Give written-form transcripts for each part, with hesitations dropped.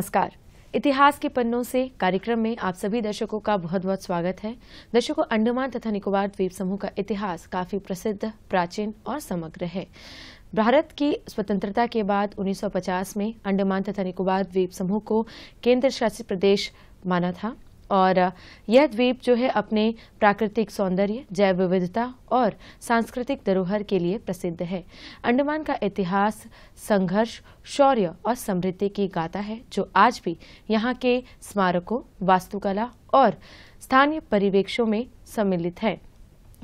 नमस्कार। इतिहास के पन्नों से कार्यक्रम में आप सभी दर्शकों का बहुत बहुत स्वागत है। दर्शकों, अंडमान तथा निकोबार द्वीप समूह का इतिहास काफी प्रसिद्ध, प्राचीन और समग्र है। भारत की स्वतंत्रता के बाद 1950 में अंडमान तथा निकोबार द्वीप समूह को केंद्र शासित प्रदेश माना था और यह द्वीप जो है अपने प्राकृतिक सौंदर्य, जैव विविधता और सांस्कृतिक धरोहर के लिए प्रसिद्ध है। अंडमान का इतिहास संघर्ष, शौर्य और समृद्धि की गाथा है, जो आज भी यहाँ के स्मारकों, वास्तुकला और स्थानीय परिवेशों में सम्मिलित है।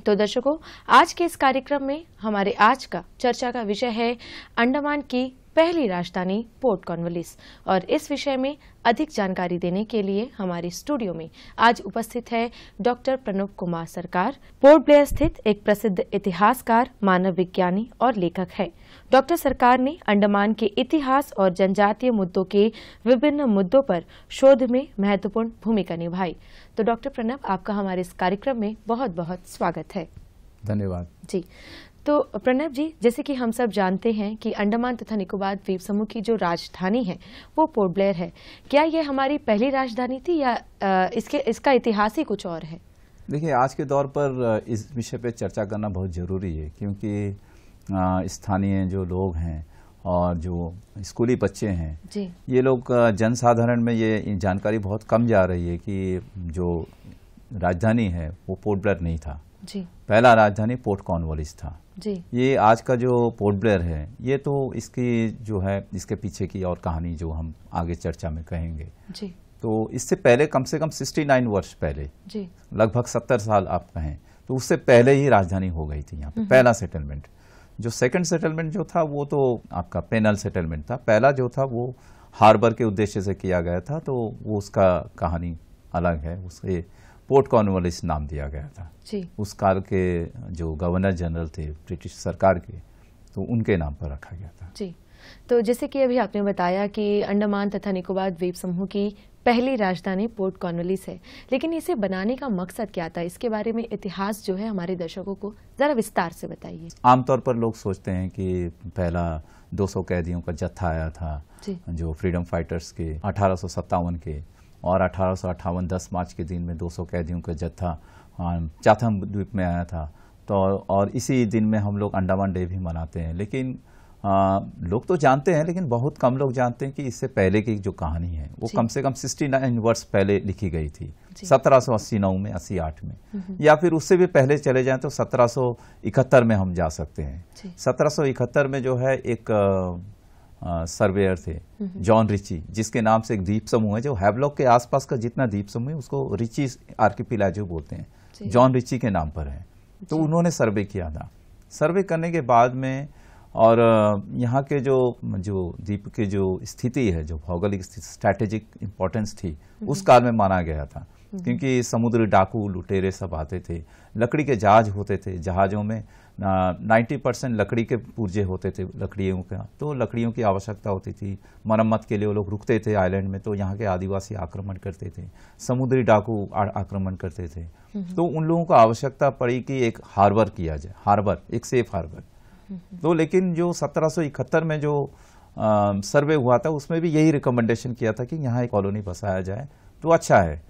तो दर्शकों, आज के इस कार्यक्रम में हमारे आज का चर्चा का विषय है अंडमान की पहली राजधानी पोर्ट कॉर्नवालिस, और इस विषय में अधिक जानकारी देने के लिए हमारे स्टूडियो में आज उपस्थित है डॉक्टर प्रणब कुमार सरकार। पोर्ट ब्लेयर स्थित एक प्रसिद्ध इतिहासकार, मानव विज्ञानी और लेखक है। डॉक्टर सरकार ने अंडमान के इतिहास और जनजातीय मुद्दों के विभिन्न मुद्दों पर शोध में महत्वपूर्ण भूमिका निभाई। तो डॉक्टर प्रणब, आपका हमारे इस कार्यक्रम में बहुत बहुत स्वागत है। धन्यवाद जी। तो प्रणब जी, जैसे कि हम सब जानते हैं कि अंडमान तथा निकोबार द्वीप समूह की जो राजधानी है वो पोर्ट ब्लेयर है। क्या ये हमारी पहली राजधानी थी या इसका इतिहास ही कुछ और है? देखिए, आज के दौर पर इस विषय पे चर्चा करना बहुत ज़रूरी है, क्योंकि स्थानीय जो लोग हैं और जो स्कूली बच्चे हैं जी, ये लोग जनसाधारण में ये जानकारी बहुत कम जा रही है कि जो राजधानी है वो पोर्ट ब्लेयर नहीं था जी। पहला राजधानी पोर्ट कॉर्नवालिस था जी। ये आज का जो पोर्ट ब्लेयर है ये तो इसकी जो है इसके पीछे की और कहानी जो हम आगे चर्चा में कहेंगे जी। तो इससे पहले कम से कम 69 वर्ष पहले जी। लगभग 70 साल आप कहें तो उससे पहले ही राजधानी हो गई थी यहाँ पे पहला सेटलमेंट। जो सेकंड सेटलमेंट जो था वो तो आपका पेनल सेटलमेंट था। पहला जो था वो हार्बर के उद्देश्य से किया गया था, तो वो उसका कहानी अलग है। उसे पोर्ट कॉर्नवालिस नाम दिया गया था जी। उस काल के जो गवर्नर जनरल थे ब्रिटिश सरकार के, तो उनके नाम पर रखा गया था। जी। तो जैसे कि अभी आपने बताया कि अंडमान तथा निकोबार द्वीप समूह की पहली राजधानी पोर्ट कॉर्नवालिस है, लेकिन इसे बनाने का मकसद क्या था? इसके बारे में इतिहास जो है हमारे दर्शकों को जरा विस्तार से बताइए। आमतौर पर लोग सोचते हैं कि पहला 200 कैदियों का जत्था आया था जो फ्रीडम फाइटर्स के 1857 के, और 1858 10 मार्च के दिन में 200 कैदियों का जत्था चाथम द्वीप में आया था। तो और इसी दिन में हम लोग अंडमान डे भी मनाते हैं। लेकिन लोग तो जानते हैं, लेकिन बहुत कम लोग जानते हैं कि इससे पहले की जो कहानी है वो कम से कम 69 वर्ष पहले लिखी गई थी, 1789 में, 88 में, या फिर उससे भी पहले चले जाएं तो 1771 में हम जा सकते हैं। 1771 में जो है एक सर्वेयर थे जॉन रिची, जिसके नाम से एक द्वीप समूह है जो हैवलॉक के आसपास का जितना द्वीप समूह है उसको रिची आर्किपिलागो बोलते हैं, जॉन रिची के नाम पर है। तो उन्होंने सर्वे किया था। सर्वे करने के बाद में और यहाँ के जो द्वीप की जो स्थिति है, जो भौगोलिक स्ट्रैटेजिक इंपॉर्टेंस थी उस काल में माना गया था, क्योंकि समुद्री डाकू लुटेरे सब आते थे। लकड़ी के जहाज होते थे, जहाज़ों में 90% लकड़ी के पुर्जे होते थे, लकड़ियों का, तो लकड़ियों की आवश्यकता होती थी। मरम्मत के लिए वो लोग रुकते थे आइलैंड में, तो यहाँ के आदिवासी आक्रमण करते थे, समुद्री डाकू आक्रमण करते थे। तो उन लोगों को आवश्यकता पड़ी कि एक हार्बर किया जाए, हार्बर, एक सेफ हार्बर। तो लेकिन जो 1771 में जो सर्वे हुआ था उसमें भी यही रिकमेंडेशन किया था कि यहाँ एक कॉलोनी बसाया जाए तो अच्छा है।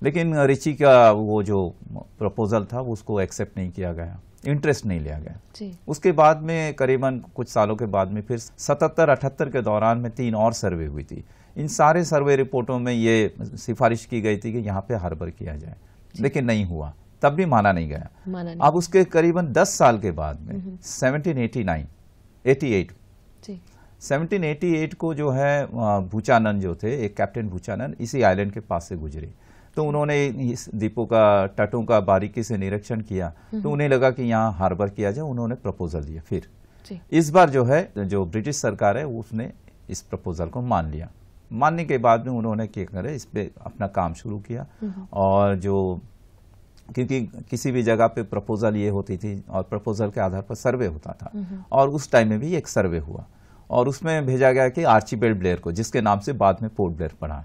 लेकिन रिची का वो जो प्रपोजल था उसको एक्सेप्ट नहीं किया गया, इंटरेस्ट नहीं लिया गया जी। उसके बाद में करीबन कुछ सालों के बाद में फिर 77-78 के दौरान में 3 और सर्वे हुई थी। इन सारे सर्वे रिपोर्टों में ये सिफारिश की गई थी कि यहाँ पे हार्बर किया जाए, लेकिन नहीं हुआ, तब भी माना नहीं गया। अब उसके करीबन 10 साल के बाद में 1788 को जो है भूचानन जो थे, एक कैप्टन भूचानन, इसी आइलैंड के पास से गुजरे। तो उन्होंने इस द्वीपों का, तटों का बारीकी से निरीक्षण किया, तो उन्हें लगा कि यहाँ हार्बर किया जाए। उन्होंने प्रपोजल दिया। फिर इस बार जो है जो ब्रिटिश सरकार है उसने इस प्रपोजल को मान लिया। मानने के बाद में उन्होंने क्या करे, इस पे अपना काम शुरू किया। और जो क्योंकि किसी भी जगह पे प्रपोजल ये होती थी और प्रपोजल के आधार पर सर्वे होता था, और उस टाइम में भी एक सर्वे हुआ और उसमें भेजा गया कि आर्चीबेल्ड ब्लेयर को, जिसके नाम से बाद में पोर्ट ब्लेयर पड़ा।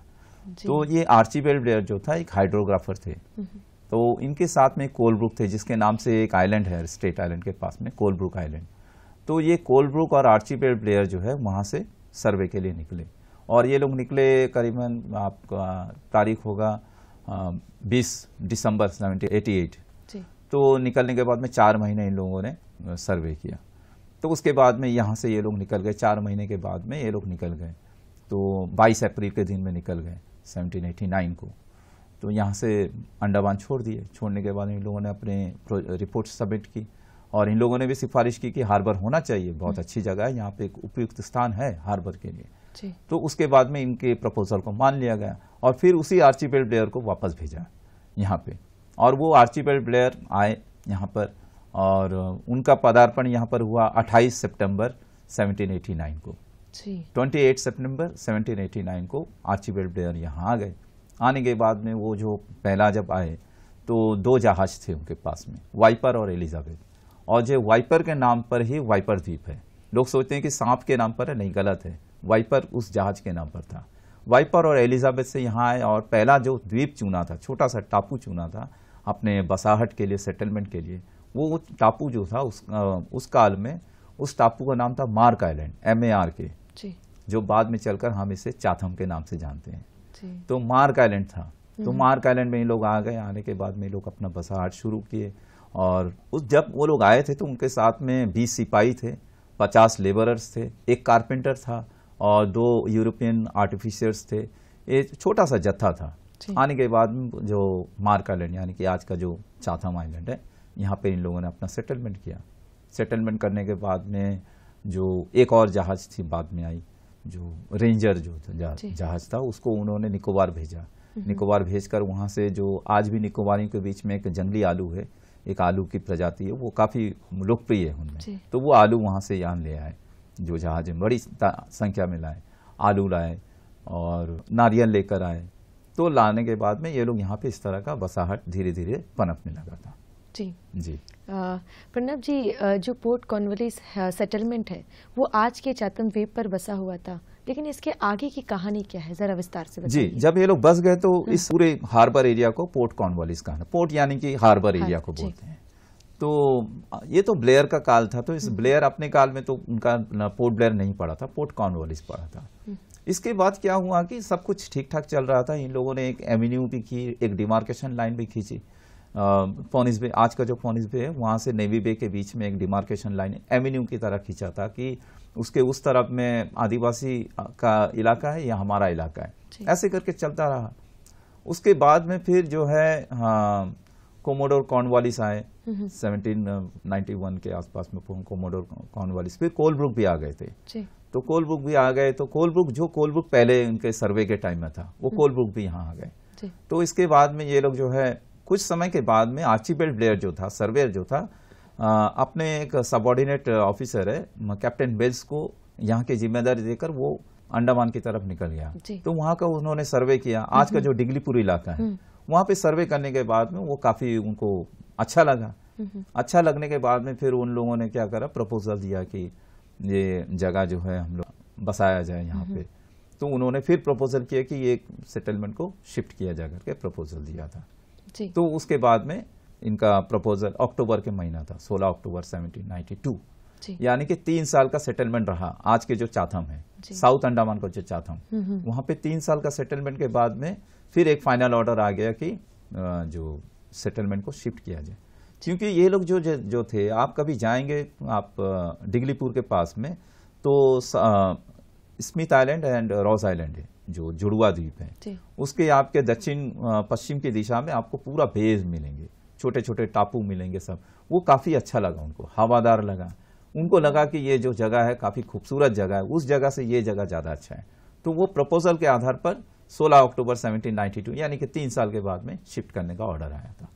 तो ये आर्चीबेल्ड ब्लेयर जो था एक हाइड्रोग्राफर थे, तो इनके साथ में कोलब्रुक थे, जिसके नाम से एक आइलैंड है स्टेट आइलैंड के पास में, कोलब्रुक आइलैंड। तो ये कोलब्रुक और आर्चीबेल्ड ब्लेयर जो है वहां से सर्वे के लिए निकले और ये लोग निकले करीबन आपका तारीख होगा 20 दिसंबर 1788। तो निकलने के बाद में 4 महीने इन लोगों ने सर्वे किया। तो उसके बाद में यहाँ से ये लोग निकल गए, 4 महीने के बाद में ये लोग निकल गए। तो 22 अप्रैल के दिन में निकल गए 1789 को। तो यहाँ से अंडमान छोड़ दिए। छोड़ने के बाद इन लोगों ने अपने रिपोर्ट सबमिट की और इन लोगों ने भी सिफारिश की कि हार्बर होना चाहिए, बहुत अच्छी जगह है, यहाँ पे एक उपयुक्त स्थान है हार्बर के लिए। तो उसके बाद में इनके प्रपोजल को मान लिया गया और फिर उसी आर्चिबेल्ड ब्लेयर को वापस भेजा यहाँ पे। और वो आर्चिबेल्ड ब्लेयर आए यहाँ पर और उनका पदार्पण यहाँ पर हुआ 28 सितंबर 1789 को। 28 सितंबर 1789 को आर्चिबेल्ड ब्लेयर यहाँ आ गए। आने के बाद में वो जो पहला जब आए तो 2 जहाज थे उनके पास में, वाइपर और एलिजाबेथ। और जो वाइपर के नाम पर ही वाइपर द्वीप है। लोग सोचते हैं कि सांप के नाम पर है, नहीं, गलत है। वाइपर उस जहाज के नाम पर था। वाइपर और एलिजाबेथ से यहाँ आए और पहला जो द्वीप चुना था, छोटा सा टापू चुना था अपने बसाहट के लिए, सेटलमेंट के लिए, वो टापू जो था उस काल में उस टापू का नाम था मार्क आइलैंड, MARK, जो बाद में चलकर हम इसे चाथम के नाम से जानते हैं। तो मार्क आइलैंड था। तो मार्क आइलैंड में ये लोग आ गए। आने के बाद में लोग अपना बसाहट शुरू किए और जब वो लोग आए थे तो उनके साथ में 20 सिपाही थे, 50 लेबरर्स थे, एक कारपेंटर था और 2 यूरोपियन आर्टिफिशियर्स थे। ये छोटा सा जत्था था। आने के बाद जो मार्क आइलैंड यानी कि आज का जो चाथम आइलैंड है, यहाँ पे इन लोगों ने अपना सेटलमेंट किया। सेटलमेंट करने के बाद में जो एक और जहाज थी बाद में आई, जो रेंजर जो जहाज था, उसको उन्होंने निकोबार भेजा। निकोबार भेजकर वहाँ से जो आज भी निकोबारियों के बीच में एक जंगली आलू है, एक आलू की प्रजाति है, वो काफ़ी लोकप्रिय है उनमें। तो वो आलू वहाँ से यहाँ ले आए, जो जहाज में बड़ी संख्या में लाए, आलू लाए और नारियल लेकर आए। तो लाने के बाद में ये लोग यहाँ पे इस तरह का बसाहट धीरे धीरे पनपने लगा था। जी प्रणब जी, जो पोर्ट कॉर्नवालिस सेटलमेंट है वो आज के चाथम द्वीप पर बसा हुआ था, लेकिन इसके आगे की कहानी क्या है, जरा विस्तार से बताइए। जी, जब ये लोग बस गए तो इस पूरे हार्बर एरिया को पोर्ट कॉर्नवालिस कहा। पोर्ट यानी कि हार्बर एरिया को बोलते हैं। तो ये तो ब्लेयर का काल था। तो इस ब्लेयर अपने काल में तो उनका पोर्ट ब्लेयर नहीं पड़ा था, पोर्ट कॉर्नवालिस पड़ा था। इसके बाद क्या हुआ कि सब कुछ ठीक ठाक चल रहा था। इन लोगों ने एक एवेन्यू भी की, एक डिमार्केशन लाइन भी खींची। पॉनिस बे, आज का जो पॉनिस बे है, वहाँ से नेवी बे के बीच में एक डिमार्केशन लाइन एवेन्यू की तरह खींचा था कि उसके उस तरफ में आदिवासी का इलाका है या हमारा इलाका है, ऐसे करके चलता रहा। उसके बाद में फिर जो है कोमोडोर कॉर्नवालिस आए 1791 के आसपास में, कोमोडोर कॉर्नवालिस। फिर कोलब्रुक भी आ गए थे। तो कोलब्रुक भी आ गए। तो कोलब्रुक पहले उनके सर्वे के टाइम में था, वो कोलब्रुक भी यहाँ आ गए। तो इसके बाद में ये लोग जो है कुछ समय के बाद में आर्चिबेल्ड ब्लेयर जो था, सर्वेयर जो था, अपने एक सबऑर्डिनेट ऑफिसर है कैप्टन बेल्स को यहाँ की जिम्मेदारी देकर वो अंडमान की तरफ निकल गया। तो वहाँ का उन्होंने सर्वे किया। आज का जो डिगलीपुर इलाका है, वहाँ पे सर्वे करने के बाद में वो काफी उनको अच्छा लगा। अच्छा लगने के बाद में फिर उन लोगों ने क्या करा, प्रपोजल दिया कि ये जगह जो है हम लोग बसाया जाए यहाँ पे। तो उन्होंने फिर प्रपोजल किया कि ये सेटलमेंट को शिफ्ट किया जा करके प्रपोजल दिया था। तो उसके बाद में इनका प्रपोजल अक्टूबर के महीना था, 16 अक्टूबर 1792, यानी कि 3 साल का सेटलमेंट रहा। आज के जो चाथम है, साउथ अंडमान का जो चाथम, वहां पे 3 साल का सेटलमेंट के बाद में फिर एक फाइनल ऑर्डर आ गया कि जो सेटलमेंट को शिफ्ट किया जाए। क्योंकि ये लोग जो थे, आप कभी जाएंगे आप डिगलीपुर के पास में, तो Smith island and Ross island है, जो जुड़वा द्वीप है, उसके आपके दक्षिण पश्चिम की दिशा में आपको पूरा बेस मिलेंगे, छोटे छोटे टापू मिलेंगे सब। वो काफी अच्छा लगा उनको, हवादार लगा। उनको लगा कि ये जो जगह है काफी खूबसूरत जगह है, उस जगह से ये जगह ज्यादा अच्छा है। तो वो प्रपोजल के आधार पर 16 अक्टूबर 1792 यानी कि 3 साल के बाद में शिफ्ट करने का ऑर्डर आया था।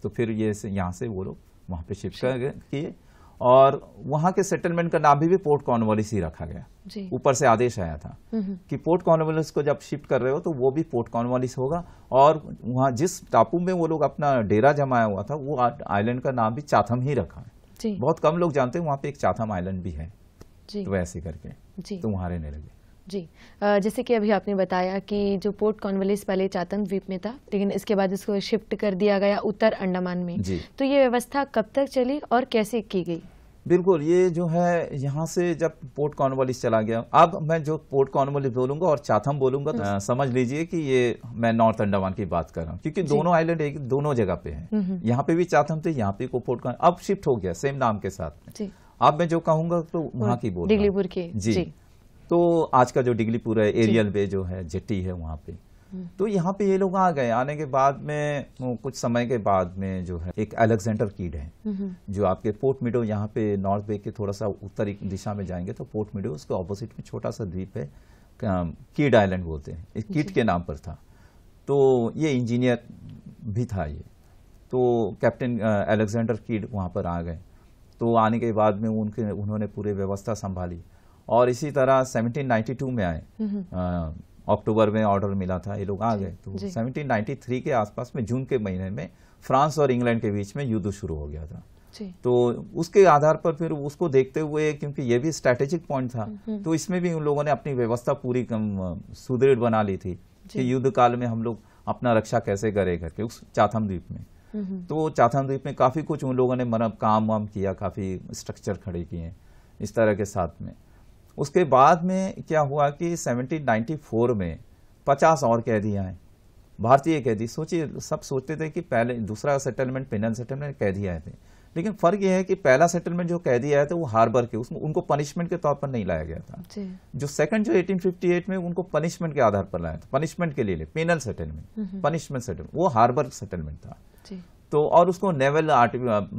तो फिर ये यहाँ से वो लोग वहां पे शिफ्ट किए और वहां के सेटलमेंट का नाम भी पोर्ट कॉर्नवालिस ही रखा गया। ऊपर से आदेश आया था कि पोर्ट कॉर्नवालिस को जब शिफ्ट कर रहे हो तो वो भी पोर्ट कॉर्नवालिस होगा। और वहां जिस टापू में वो लोग अपना डेरा जमाया हुआ था, वो आइलैंड का नाम भी चाथम ही रखा है। बहुत कम लोग जानते हैं वहां पे एक चाथम आइलैंड भी है। तो वैसे करके तो वहां रहने लगे। जी, जैसे कि अभी आपने बताया कि जो पोर्ट कॉर्नवालिस पहले चाथम द्वीप में था, लेकिन इसके बाद इसको शिफ्ट कर दिया गया उत्तर अंडमान में। तो ये व्यवस्था कब तक चली और कैसे की गई? बिल्कुल, ये जो है यहाँ से जब पोर्ट कॉर्नवालिस चला गया, अब मैं जो पोर्ट कॉर्नवालिस बोलूंगा और चाथम बोलूंगा तो समझ लीजिए कि ये मैं नॉर्थ अंडमान की बात कर रहा हूँ, क्योंकि दोनों आइलैंड एक दोनों जगह पे हैं। यहाँ पे भी चाथम थे, यहाँ पे को पोर्ट अब शिफ्ट हो गया सेम नाम के साथ में। अब मैं जो कहूंगा तो वहाँ की बोल डिगलीपुर की जी। तो आज का जो डिगलीपुर है, एरियल वे जो है, जेट्टी है वहाँ पे, तो यहाँ पे ये लोग आ गए। आने के बाद में कुछ समय के बाद में जो है एक अलेक्जेंडर कीड है जो आपके पोर्ट मिडो, यहाँ पे नॉर्थ बे के थोड़ा सा उत्तरी दिशा में जाएंगे तो पोर्ट मिडो, उसके ऑपोजिट में छोटा सा द्वीप है, कीड आइलैंड बोलते हैं, इस कीड के नाम पर था। तो ये इंजीनियर भी था ये, तो कैप्टन अलेक्जेंडर कीड वहाँ पर आ गए। तो आने के बाद में उन्होंने पूरी व्यवस्था संभाली और इसी तरह 1792 में आए, अक्टूबर में ऑर्डर मिला था, ये लोग आ गए। तो 1793 के आसपास में जून के महीने में फ्रांस और इंग्लैंड के बीच में युद्ध शुरू हो गया था। तो उसके आधार पर फिर उसको देखते हुए, क्योंकि ये भी स्ट्रैटेजिक पॉइंट था, तो इसमें भी उन लोगों ने अपनी व्यवस्था पूरी सुदृढ़ बना ली थी कि युद्ध काल में हम लोग अपना रक्षा कैसे करें करके उस चाथम द्वीप में। तो चाथम द्वीप में काफी कुछ उन लोगों ने काम वाम किया, काफी स्ट्रक्चर खड़े किए इस तरह के साथ में। उसके बाद में क्या हुआ कि 1794 में 50 और कैदी आए, भारतीय कैदी। सोचिए, सब सोचते थे कि पहले दूसरा सेटलमेंट पेनल सेटलमेंट कैदी आए थे, लेकिन फर्क यह है कि पहला सेटलमेंट जो कैदी आए थे वो हार्बर के, उसमें उनको पनिशमेंट के तौर पर नहीं लाया गया था। जो सेकंड जो 1858 में उनको पनिशमेंट के आधार पर लाया था, पनिशमेंट के लिए पेनल सेटलमेंट, पनिशमेंट सेटलमेंट, वो हार्बर सेटलमेंट था। तो और उसको नेवल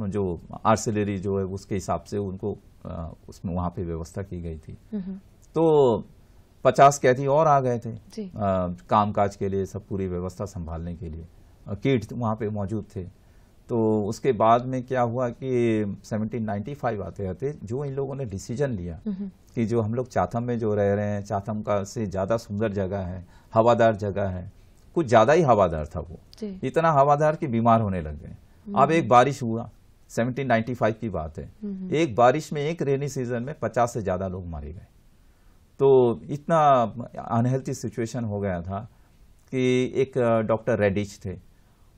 जो आर्टिलरी जो है उसके हिसाब से उनको उसमें वहां पे व्यवस्था की गई थी। तो 50 कैदी और आ गए थे कामकाज के लिए, सब पूरी व्यवस्था संभालने के लिए, कीड वहां पे मौजूद थे। तो उसके बाद में क्या हुआ कि 1795 आते आते जो इन लोगों ने डिसीजन लिया कि जो हम लोग चाथम में जो रह रहे हैं, चाथम का से ज्यादा सुंदर जगह है, हवादार जगह है, कुछ ज्यादा ही हवादार था वो, इतना हवादार कि बीमार होने लग गए। अब एक बारिश हुआ, 1795 की बात है, एक बारिश में एक रेनी सीजन में 50 से ज्यादा लोग मारे गए। तो इतना अनहेल्थी सिचुएशन हो गया था कि एक डॉक्टर रेडिच थे,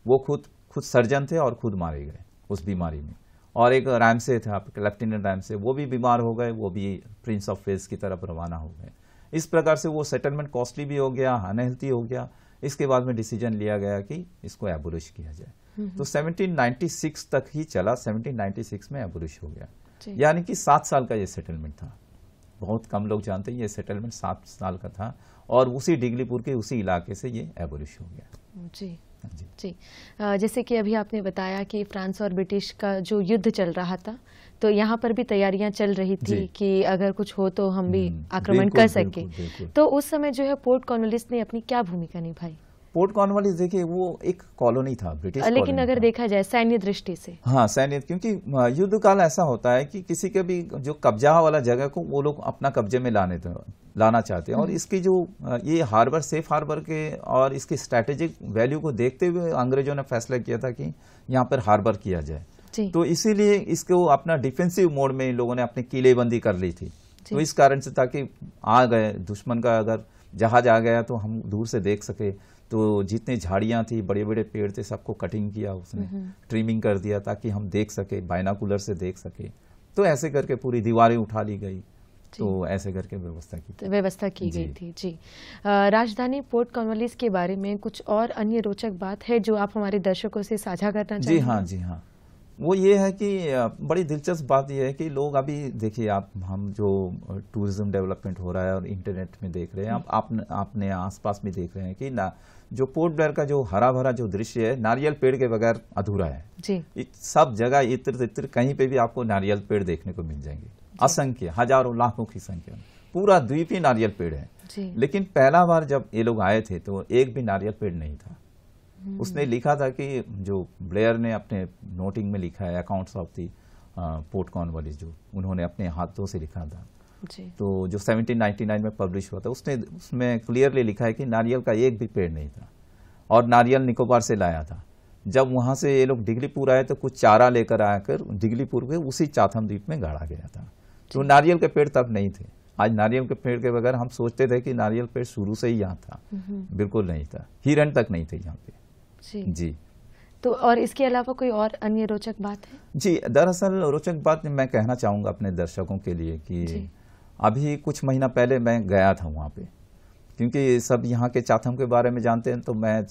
वो खुद सर्जन थे और खुद मारे गए उस बीमारी में। और एक रैमसे था, लेफ्टिनेंट रैमसे, वो भी बीमार हो गए, वो भी प्रिंस ऑफ वेल्स की तरफ रवाना हो गए। इस प्रकार से वो सेटलमेंट कॉस्टली भी हो गया, अनहेल्थी हो गया। इसके बाद में डिसीजन लिया गया कि इसको एबोलिश किया जाए। तो 1796 तक ही चला, 1796 में एबोलिश हो गया, यानी कि 7 साल का ये सेटलमेंट था। बहुत कम लोग जानते हैं ये सेटलमेंट 7 साल का था, और उसी डिगलीपुर के उसी इलाके से ये एबोलिश हो गया। जी जी। जैसे कि अभी आपने बताया कि फ्रांस और ब्रिटिश का जो युद्ध चल रहा था, तो यहाँ पर भी तैयारियां चल रही थी कि अगर कुछ हो तो हम भी आक्रमण कर सके। तो उस समय जो है पोर्ट कॉर्नवालिस ने अपनी क्या भूमिका निभाई? पोर्ट कॉर्नवालिस देखिए वो एक कॉलोनी था, ब्रिटिश, लेकिन अगर देखा जाए सैन्य दृष्टि से, हाँ सैन्य, क्योंकि युद्ध काल ऐसा होता है कि किसी के भी जो कब्जा वाला जगह को वो लोग अपना कब्जे में लाना चाहते हैं। और इसकी जो ये हार्बर, सेफ हार्बर के और इसकी स्ट्रैटेजिक वैल्यू को देखते हुए अंग्रेजों ने फैसला किया था कि यहाँ पर हार्बर किया जाए। तो इसीलिए इसको अपना डिफेंसिव मोड में इन लोगों ने अपनी किलेबंदी कर ली थी। तो इस कारण से, ताकि आ गए दुश्मन का अगर जहाज आ गया तो हम दूर से देख सके। तो जितने झाड़ियां थी, बड़े बड़े पेड़ थे, सबको कटिंग किया उसने, ट्रिमिंग कर दिया ताकि हम देख सके, बाइनाकुलर से देख सके। तो ऐसे करके पूरी दीवारें उठा ली गई, तो ऐसे करके व्यवस्था की गई थी। जी। राजधानी पोर्ट कॉर्नवालिस के बारे में कुछ और अन्य रोचक बात है जो आप हमारे दर्शकों से साझा करना चाहेंगे? जी हाँ, वो ये है कि बड़ी दिलचस्प बात ये है कि लोग अभी देखिए, आप हम जो टूरिज्म डेवलपमेंट हो रहा है और इंटरनेट में देख रहे हैं, आप अपने आसपास भी देख रहे हैं कि ना, जो पोर्ट ब्लेयर का जो हरा भरा जो दृश्य है, नारियल पेड़ के बगैर अधूरा है जी। सब जगह इत्र कहीं पे भी आपको नारियल पेड़ देखने को मिल जाएंगे, असंख्य, हजारों लाखों की संख्या में, पूरा द्वीप ही नारियल पेड़ है। लेकिन पहला बार जब ये लोग आए थे तो एक भी नारियल पेड़ नहीं था। उसने लिखा था कि जो ब्लेयर ने अपने नोटिंग में लिखा है, accounts of the port Cornwallis, जो उन्होंने अपने हाथों से लिखा था, तो जो 1799 में पब्लिश हुआ था, उसमें क्लियरली लिखा है कि नारियल का एक भी पेड़ नहीं था, और नारियल निकोबार से लाया था। जब वहां से ये लोग डिगलीपुर आए तो कुछ चारा लेकर आकर डिगलीपुर के उसी चाथम द्वीप में गाड़ा गया था। तो नारियल के पेड़ तब नहीं थे। आज नारियल के पेड़ के बगैर हम सोचते थे कि नारियल पेड़ शुरू से ही यहाँ था, बिल्कुल नहीं था, हिरन तक नहीं थे यहाँ पे। जी। तो और इसके अलावा कोई और अन्य रोचक बात है? जी, दरअसल रोचक बात मैं कहना चाहूँगा अपने दर्शकों के लिए कि अभी कुछ महीना पहले मैं गया था वहाँ पे, क्योंकि सब यहाँ के चाथम के बारे में जानते हैं, तो मैं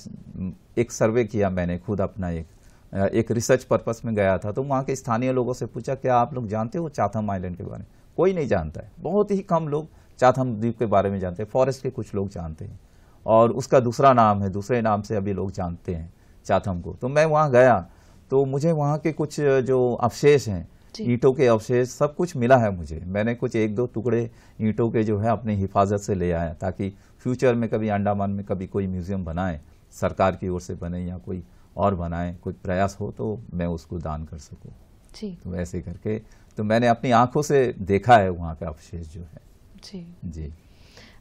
एक सर्वे किया मैंने खुद अपना एक रिसर्च पर्पस में गया था। तो वहाँ के स्थानीय लोगों से पूछा, क्या आप लोग जानते हो चाथम आइलैंड के बारे में? कोई नहीं जानता है, बहुत ही कम लोग चाथम द्वीप के बारे में जानते हैं। फॉरेस्ट के कुछ लोग जानते हैं और उसका दूसरा नाम है, दूसरे नाम से अभी लोग जानते हैं चाथम को। तो मैं वहाँ गया तो मुझे वहाँ के कुछ जो अवशेष हैं, ईंटों के अवशेष, सब कुछ मिला है मुझे। मैंने कुछ 1-2 टुकड़े ईंटों के जो है अपनी हिफाजत से ले आया, ताकि फ्यूचर में कभी अंडमान में कभी कोई म्यूजियम बनाए, सरकार की ओर से बने या कोई और बनाए, कोई प्रयास हो तो मैं उसको दान कर सकूं। तो ऐसे करके तो मैंने अपनी आंखों से देखा है वहाँ का अवशेष जो है। जी।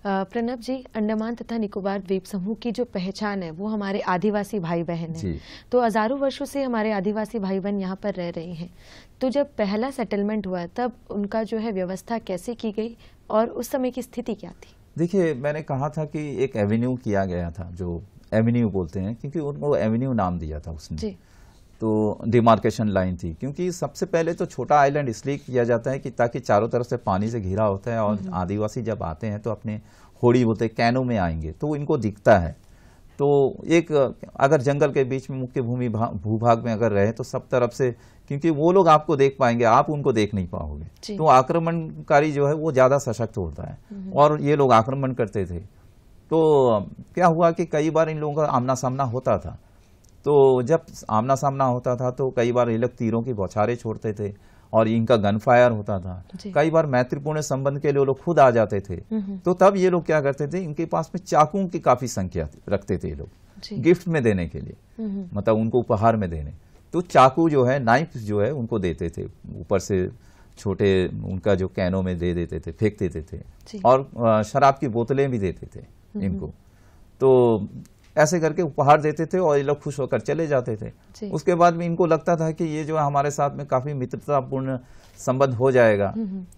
प्रणब जी, अंडमान तथा निकोबार द्वीप समूह की जो पहचान है वो हमारे आदिवासी भाई बहन हैं। तो हजारों वर्षों से हमारे आदिवासी भाई बहन यहाँ पर रह रहे हैं। तो जब पहला सेटलमेंट हुआ तब उनका जो है व्यवस्था कैसे की गई और उस समय की स्थिति क्या थी? देखिए, मैंने कहा था कि एक एवेन्यू किया गया था, जो एवेन्यू बोलते हैं, क्योंकि उनको एवेन्यू नाम दिया था उसने। तो डिमार्केशन लाइन थी, क्योंकि सबसे पहले तो छोटा आइलैंड इसलिए किया जाता है कि ताकि चारों तरफ से पानी से घिरा होता है और आदिवासी जब आते हैं तो अपने होड़ी बोलते कैनो में आएंगे तो इनको दिखता है। तो एक अगर जंगल के बीच में मुख्य भूभाग में अगर रहे तो सब तरफ से, क्योंकि वो लोग आपको देख पाएंगे, आप उनको देख नहीं पाओगे, तो आक्रमणकारी जो है वो ज्यादा सशक्त होता है और ये लोग आक्रमण करते थे। तो क्या हुआ कि कई बार इन लोगों का आमना सामना होता था। तो जब आमना सामना होता था तो कई बार ये लोग तीरों की बौछारें छोड़ते थे और इनका गन फायर होता था। कई बार मैत्रीपूर्ण संबंध के लिए लोग खुद आ जाते थे। तो तब ये लोग क्या करते थे, इनके पास में चाकुओं की काफी संख्या रखते थे ये लोग गिफ्ट में देने के लिए, मतलब उनको उपहार में देने। तो चाकू जो है, नाइफ जो है, उनको देते थे ऊपर से, छोटे उनका जो कैनों में दे देते थे, फेंक देते थे, और शराब की बोतलें भी देते थे इनको। तो ऐसे करके उपहार देते थे और ये लोग खुश होकर चले जाते थे। उसके बाद में इनको लगता था कि ये जो है हमारे साथ में काफी मित्रतापूर्ण संबंध हो जाएगा,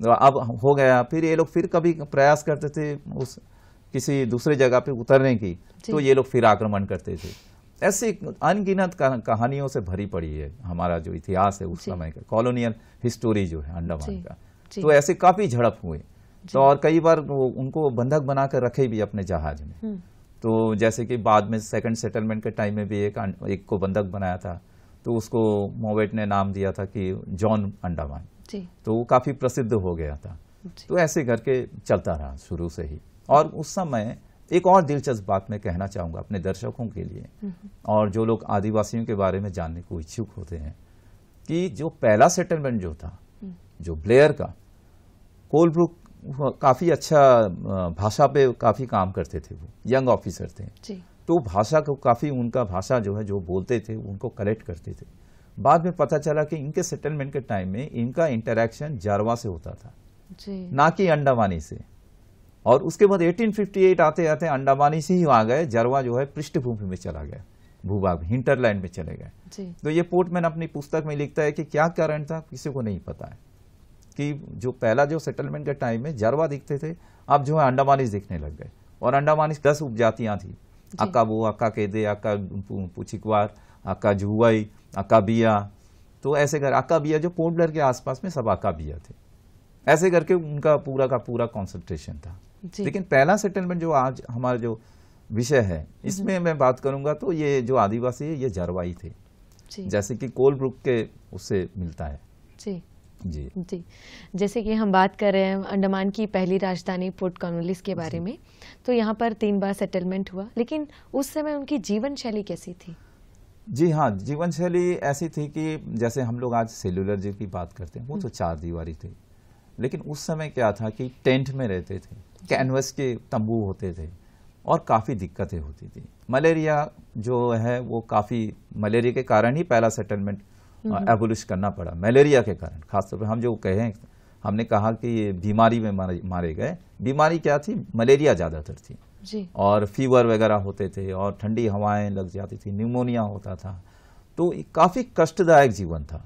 तो अब हो गया। फिर ये लोग फिर कभी प्रयास करते थे उस किसी दूसरे जगह पे उतरने की, तो ये लोग फिर आक्रमण करते थे। ऐसी अनगिनत कहानियों से भरी पड़ी है हमारा जो इतिहास है उस समय का, कॉलोनियल हिस्टोरी जो है अंडमान का। तो ऐसे काफी झड़प हुए, तो और कई बार उनको बंधक बनाकर रखे भी अपने जहाज में। तो जैसे कि बाद में सेकंड सेटलमेंट के टाइम में भी एक को बंधक बनाया था, तो उसको मोवेट ने नाम दिया था कि जॉन अंडमान। तो वो काफी प्रसिद्ध हो गया था। तो ऐसे करके चलता रहा शुरू से ही। और उस समय एक और दिलचस्प बात मैं कहना चाहूंगा अपने दर्शकों के लिए और जो लोग आदिवासियों के बारे में जानने को इच्छुक होते हैं, कि जो पहला सेटलमेंट जो था, जो ब्लेयर का, कोलब्रुक काफी अच्छा भाषा पे काफी काम करते थे, वो यंग ऑफिसर थे। तो भाषा को काफी, उनका भाषा जो है जो बोलते थे उनको कलेक्ट करते थे। बाद में पता चला कि इनके सेटलमेंट के टाइम में इनका इंटरैक्शन जारवा से होता था, ना कि अंडमानी से। और उसके बाद 1858 आते आते अंडमानी से ही आ गए, जारवा जो है पृष्ठभूमि में चला गया, भूभाग हिंटरलैंड में चले गए। तो ये पोर्टमैन अपनी पुस्तक में लिखता है कि क्या कारण था किसी को नहीं पता है, कि जो पहला जो सेटलमेंट के टाइम में जारवा दिखते थे, अब जो है अंडमानीज दिखने लग गए। और अंडमानीज 10 उपजातियां थी, अक्का बो, अक्का केदे, अक्का पुचिकवार, अक्का जुवाई, अक्का बिया। तो ऐसे कर अक्का बिया जो पोर्ट ब्लेयर के आसपास में सब अक्का बिया थे। ऐसे करके उनका पूरा का पूरा कॉन्सेंट्रेशन था। लेकिन पहला सेटलमेंट जो आज हमारा जो विषय है, इसमें मैं बात करूंगा तो ये जो आदिवासी है ये जारवाई थे, जैसे कि कोलब्रुक के उससे मिलता है। जी, जैसे कि हम बात कर रहे हैं अंडमान की पहली राजधानी पोर्ट कॉर्नवालिस के बारे में, तो यहाँ पर 3 बार सेटलमेंट हुआ, लेकिन उस समय उनकी जीवन शैली कैसी थी? जी हाँ, जीवन शैली ऐसी थी कि जैसे हम लोग आज सेल्यूलर जी की बात करते हैं, वो तो 4 दीवारी थे, लेकिन उस समय क्या था कि टेंट में रहते थे, कैनवस के तंबू होते थे और काफी दिक्कतें होती थी। मलेरिया जो है वो काफी, मलेरिया के कारण ही पहला सेटलमेंट एबोलिश करना पड़ा, मलेरिया के कारण। खासतौर पर हम जो कहें, हमने कहा कि ये बीमारी में मारे गए, बीमारी क्या थी, मलेरिया ज्यादातर थी और फीवर वगैरह होते थे और ठंडी हवाएं लग जाती थी, न्यूमोनिया होता था। तो काफी कष्टदायक जीवन था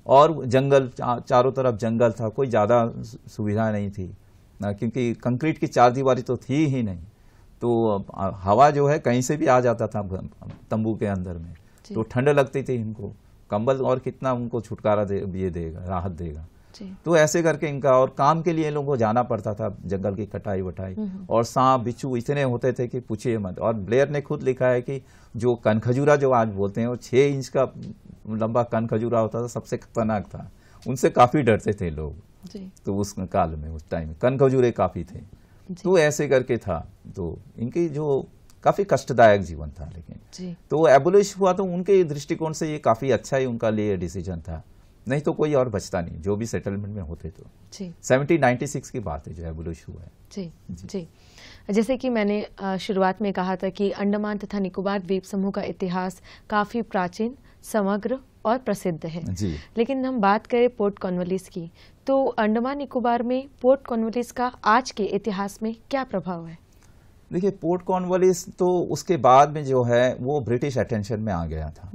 और जंगल, चारों तरफ जंगल था, कोई ज्यादा सुविधा नहीं थी, क्योंकि कंक्रीट की 4 दीवारी तो थी ही नहीं। तो हवा जो है कहीं से भी आ जाता था तंबू के अंदर में, तो ठंड लगती थी इनको, कंबल और कितना उनको छुटकारा ये देगा, राहत देगा। तो ऐसे करके इनका, और काम के लिए लोगों को जाना पड़ता था, जंगल की कटाई वटाई, और सांप बिच्छू इतने होते थे कि पूछिए मत। और ब्लेयर ने खुद लिखा है कि जो कनखजूरा जो आज बोलते हैं, वो 6 इंच का लंबा कनखजूरा होता था, सबसे खतरनाक था, उनसे काफी डरते थे लोग। तो उस काल में, उस टाइम में कनखजूरे काफी थे। तो ऐसे करके था, तो इनकी जो काफी कष्टदायक जीवन था। लेकिन तो एबोलिश हुआ तो उनके दृष्टिकोण से ये काफी अच्छा ही उनका लिए डिसीजन था, नहीं तो कोई और बचता नहीं जो भी सेटलमेंट में होते। तो 1796 की बात है जो एबोलिश हुआ है। जी। जैसे कि मैंने शुरुआत में कहा था कि अंडमान तथा निकोबार द्वीप समूह का इतिहास काफी प्राचीन, समग्र और प्रसिद्ध है। लेकिन हम बात करें पोर्ट कॉर्नवालिस की, तो अंडमान निकोबार में पोर्ट कॉर्नवालिस का आज के इतिहास में क्या प्रभाव है? देखिए, पोर्ट कॉर्नवालिस तो उसके बाद में जो है वो ब्रिटिश अटेंशन में आ गया था,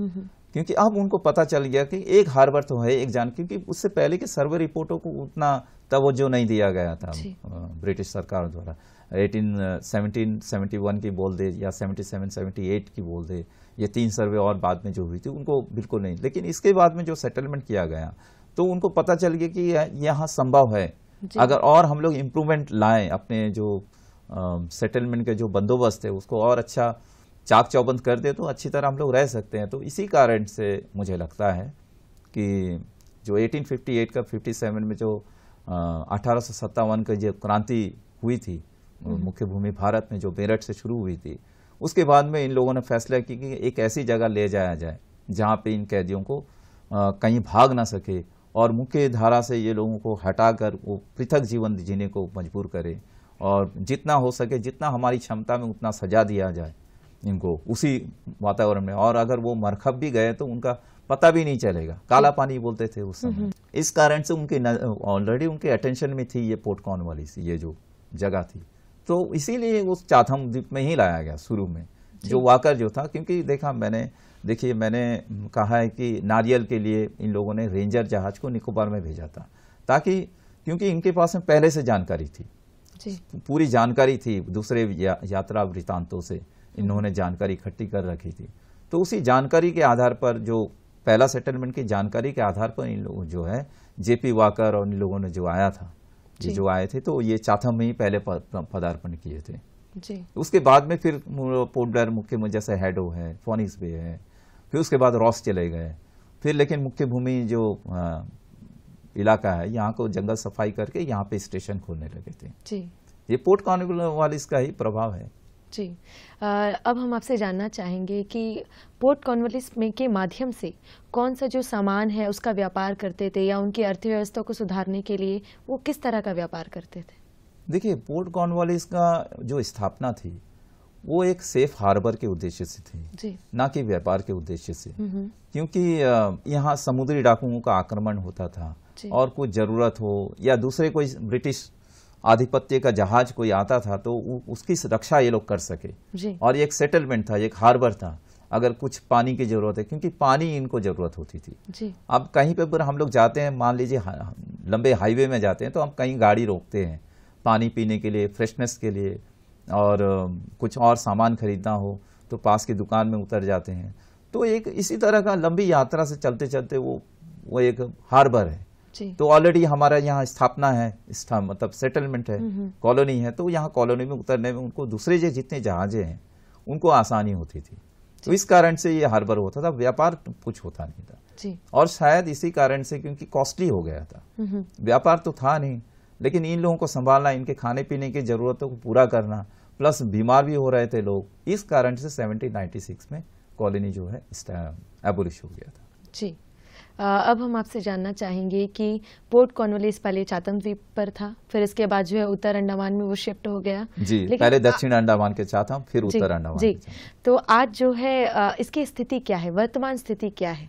क्योंकि अब उनको पता चल गया कि एक हार्बर तो है, एक जान, क्योंकि उससे पहले के सर्वे रिपोर्टों को उतना तवज्जो नहीं दिया गया था ब्रिटिश सरकार द्वारा। 1771 की बोल दे या 77-78 की बोल दे, ये 3 सर्वे और बाद में जो हुई थी उनको बिल्कुल नहीं। लेकिन इसके बाद में जो सेटलमेंट किया गया तो उनको पता चल गया कि यहाँ संभव है, अगर और हम लोग इम्प्रूवमेंट लाएं, अपने जो सेटलमेंट के जो बंदोबस्त है उसको और अच्छा चाक चौबंद कर दे तो अच्छी तरह हम लोग रह सकते हैं। तो इसी कारण से मुझे लगता है कि जो 1858 का 57 में जो 1857 की जो क्रांति हुई थी मुख्य भूमि भारत में, जो मेरठ से शुरू हुई थी, उसके बाद में इन लोगों ने फैसला किया कि एक ऐसी जगह ले जाया जाए जहाँ पे इन कैदियों को कहीं भाग ना सके, और मुख्य धारा से ये लोगों को हटाकर वो पृथक जीवन जीने को मजबूर करे, और जितना हो सके, जितना हमारी क्षमता में उतना सजा दिया जाए इनको उसी वातावरण में। और अगर वो मरखब भी गए तो उनका पता भी नहीं चलेगा, काला पानी बोलते थे उस समय। इस कारण से उनके ऑलरेडी उनके अटेंशन में थी ये पोर्ट कॉर्नवालिस, ये जो जगह थी, तो इसीलिए उस चाथम द्वीप में ही लाया गया शुरू में, जो वाकर जो था। क्योंकि मैंने कहा है कि नारियल के लिए इन लोगों ने रेंजर जहाज को निकोबार में भेजा था, ताकि क्योंकि इनके पास में पहले से जानकारी थी, पूरी जानकारी थी, दूसरे यात्रा वृतांतों से इन्होंने जानकारी इकट्ठी कर रखी थी। तो उसी जानकारी के आधार पर, जो पहला सेटलमेंट की जानकारी के आधार पर इन लोगों जो है जेपी वाकर और इन लोगों ने जो आया था, जो आए थे, तो ये चाथम में ही पहले पदार्पण किए थे। उसके बाद में फिर पोर्ट ब्लेयर मुख्य में जैसे हेडो है, फोनिक्स बे है, फिर उसके बाद रॉस चले गए, फिर लेकिन मुख्य भूमि जो इलाका है यहाँ को जंगल सफाई करके यहाँ पे स्टेशन खोलने लगे थे। ये पोर्ट कॉर्नवालिस का ही प्रभाव है। जी। अब हम आपसे जानना चाहेंगे कि पोर्ट कॉर्नवालिस में के माध्यम से कौन सा जो सामान है उसका व्यापार करते थे, या उनकी अर्थव्यवस्था को सुधारने के लिए वो किस तरह का व्यापार करते थे? देखिए, पोर्ट कॉर्नवालिस का जो स्थापना थी वो एक सेफ हार्बर के उद्देश्य से थी, ना कि व्यापार के उद्देश्य से, क्योंकि यहाँ समुद्री डाकुओं का आक्रमण होता था, और कोई जरूरत हो या दूसरे कोई ब्रिटिश आधिपत्य का जहाज कोई आता था तो उसकी रक्षा ये लोग कर सके। और एक सेटलमेंट था, एक हार्बर था, अगर कुछ पानी की जरूरत है, क्योंकि पानी इनको जरूरत होती थी। अब कहीं पे हम लोग जाते हैं, मान लीजिए लंबे हाईवे में जाते हैं, तो हम कहीं गाड़ी रोकते हैं पानी पीने के लिए, फ्रेशनेस के लिए, और कुछ और सामान खरीदना हो तो पास की दुकान में उतर जाते हैं। तो एक इसी तरह का लंबी यात्रा से चलते चलते वो एक हार्बर है। तो ऑलरेडी हमारा यहाँ स्थापना है, मतलब सेटलमेंट है, कॉलोनी है, तो यहाँ कॉलोनी में उतरने में उनको दूसरे जितने जहाजें हैं उनको आसानी होती थी। तो इस कारण से ये हार्बर होता था, व्यापार कुछ होता नहीं था। और शायद इसी कारण से, क्योंकि कॉस्टली हो गया था, व्यापार तो था नहीं, लेकिन इन लोगों को संभालना, इनके खाने पीने की जरूरतों को पूरा करना, प्लस बीमार भी हो रहे थे लोग, इस कारण से 1796 में कॉलोनी जो है एबोलिश हो गया था। जी। अब हम आपसे जानना चाहेंगे कि पोर्ट कॉर्नवालिस पहले चाथम द्वीप पर था, फिर इसके बाद जो है उत्तर अंडमान में वो शिफ्ट हो गया। जी, पहले दक्षिण अंडमान के चाथम, फिर उत्तर अंडमान। जी, तो आज जो है इसकी स्थिति क्या है, वर्तमान स्थिति क्या है?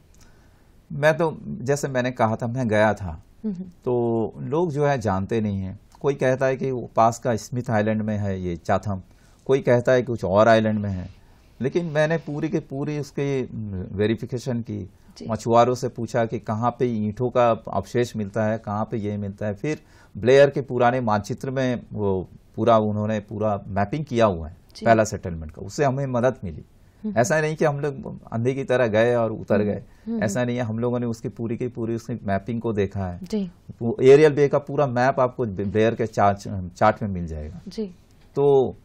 मैं तो जैसे मैंने कहा था, मैं गया था, तो लोग जो है जानते नहीं है। कोई कहता है कि वो पास का स्मिथ आइलैंड में है ये चाथम, कोई कहता है कुछ और आइलैंड में है, लेकिन मैंने पूरी की पूरी उसकी वेरिफिकेशन की, मछुआरों से पूछा कि कहाँ पे ईंटों का अवशेष मिलता है, कहाँ पे ये मिलता है। फिर ब्लेयर के पुराने मानचित्र में वो उन्होंने पूरा मैपिंग किया हुआ है पहला सेटलमेंट का, उससे हमें मदद मिली ऐसा नहीं कि हम लोग अंधे की तरह गए और उतर गए, ऐसा नहीं है। हम लोगों ने उसकी पूरी की पूरी उसकी मैपिंग को देखा है जी। एरियल बे का पूरा मैप आपको ब्लेयर के चार्ट में मिल जाएगा जी। तो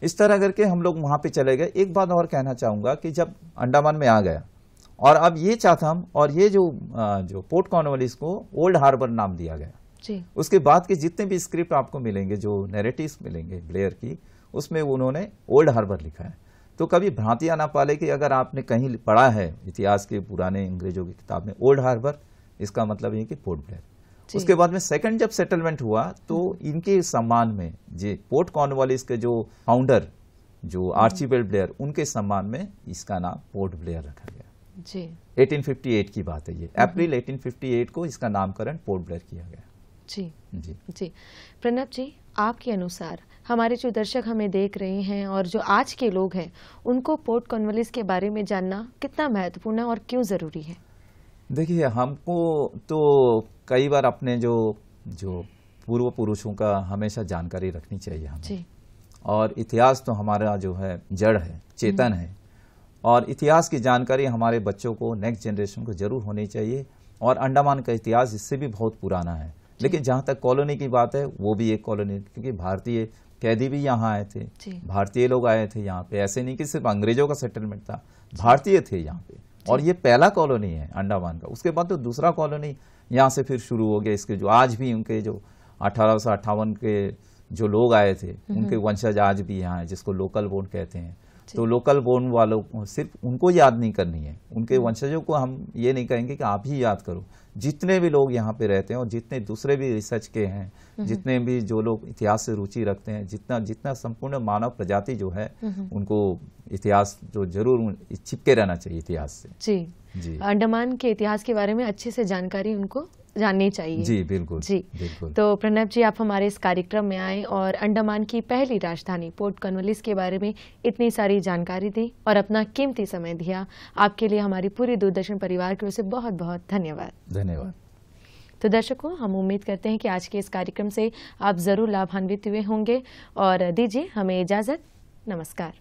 इस तरह करके हम लोग वहां पे चले गए। एक बात और कहना चाहूंगा कि जब अंडमान में आ गया और अब ये चाथम और ये जो पोर्ट कॉर्नवालिस को ओल्ड हार्बर नाम दिया गया जी। उसके बाद के जितने भी स्क्रिप्ट आपको मिलेंगे, जो नैरेटिव्स मिलेंगे ब्लेयर की, उसमें उन्होंने ओल्ड हार्बर लिखा है। तो कभी भ्रांति ना पाले कि अगर आपने कहीं पढ़ा है इतिहास के पुराने अंग्रेजों की किताब में ओल्ड हार्बर, इसका मतलब ये कि पोर्ट ब्लेयर। उसके बाद में सेकंड जब सेटलमेंट हुआ तो इनके सम्मान में जो पोर्ट कॉर्नवालिस के जो फाउंडर जो आर्चिबाल्ड ब्लेयर, उनके सम्मान में इसका नाम पोर्ट ब्लेयर रखा गया जी। 1858 की बात है ये, अप्रैल 1858 को इसका नामकरण पोर्ट ब्लेयर किया गया जी जी जी। प्रणब जी, आपके अनुसार हमारे जो दर्शक हमें देख रहे हैं और जो आज के लोग हैं, उनको पोर्ट कॉर्नवालिस के बारे में जानना कितना महत्वपूर्ण है और क्यों जरूरी है? देखिए, हमको तो कई बार अपने जो पूर्व पुरुषों का हमेशा जानकारी रखनी चाहिए हमें जी। और इतिहास तो हमारा जो है जड़ है, चेतन है, और इतिहास की जानकारी हमारे बच्चों को, नेक्स्ट जनरेशन को जरूर होनी चाहिए। और अंडमान का इतिहास इससे भी बहुत पुराना है, लेकिन जहां तक कॉलोनी की बात है, वो भी एक कॉलोनी, क्योंकि भारतीय कैदी भी यहाँ आए थे, भारतीय लोग आए थे यहाँ पे। ऐसे नहीं कि सिर्फ अंग्रेजों का सेटलमेंट था, भारतीय थे यहाँ पे, और ये पहला कॉलोनी है अंडमान का। उसके बाद तो दूसरा कॉलोनी यहाँ से फिर शुरू हो गया। इसके जो आज भी उनके जो 1858 के जो लोग आए थे, उनके वंशज आज भी यहाँ है, जिसको लोकल बोर्न कहते हैं। तो लोकल बोर्न वालों को सिर्फ उनको याद नहीं करनी है, उनके वंशजों को हम ये नहीं कहेंगे कि आप ही याद करो। जितने भी लोग यहाँ पे रहते हैं और जितने दूसरे भी रिसर्च के हैं, जितने भी जो लोग इतिहास से रुचि रखते हैं, जितना संपूर्ण मानव प्रजाति जो है, उनको इतिहास जो जरूर चिपके रहना चाहिए इतिहास से जी। अंडमान के इतिहास के बारे में अच्छे से जानकारी उनको जाननी चाहिए जी। बिल्कुल जी, बिल्कुल। तो प्रणब जी, आप हमारे इस कार्यक्रम में आए और अंडमान की पहली राजधानी पोर्ट कॉर्नवालिस के बारे में इतनी सारी जानकारी दी और अपना कीमती समय दिया। आपके लिए हमारी पूरी दूरदर्शन परिवार की ओर से बहुत बहुत धन्यवाद। धन्यवाद। तो दर्शकों, हम उम्मीद करते हैं कि आज के इस कार्यक्रम से आप जरूर लाभान्वित हुए होंगे और दीजिए हमें इजाजत। नमस्कार।